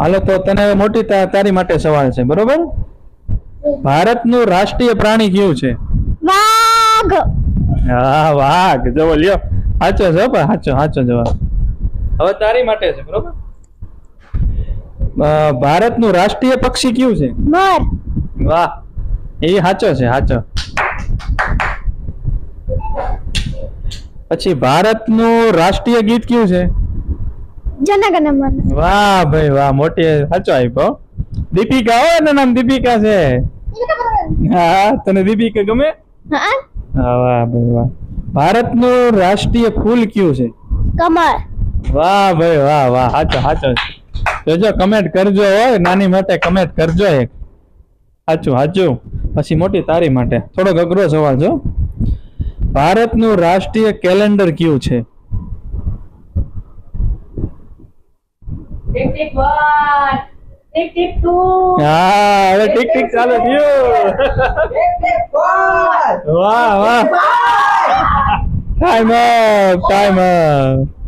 હાલો તો તને મોટી તારી માટે સવાલ છે, બરોબર? ભારતનું રાષ્ટ્રીય પ્રાણી કયું છે? વાઘ. હા, વાઘ. જો લ્યો, સાચો છે પણ સાચો જવાબ. હવે તારી માટે છે, બરોબર? ભારતનું રાષ્ટ્રીય પક્ષી કયું છે? મોર. વાહ, એ સાચો છે, સાચો. પછી ભારતનું રાષ્ટ્રીય ગીત કયું છે? જન ગણ મન. વાહ ભાઈ વાહ, મોટી સાચો આપ્યો. દીપિકા, હો એનું નામ દીપિકા છે. હા, તને દીપિકા ગમે? હા. હા, વાહ ભાઈ વાહ. ભારતનું રાષ્ટ્રીય ફૂલ કયું છે? કમળ. વાહ ભાઈ વાહ વાહ, સાચો. જોજો, કમેન્ટ કરજો, હોય નાની માટે કમેન્ટ કરજો એક. સાચું. પછી મોટી તારી માટે થોડોક અઘરો સવાલ જો. ભારતનું રાષ્ટ્રીય કેલેન્ડર કયું છે? ટિક ટિક 1 ટિક ટિક 2 હા, હવે ટિક ચાલુ થયું. ટિક ટિક 4 વાહ. Time up.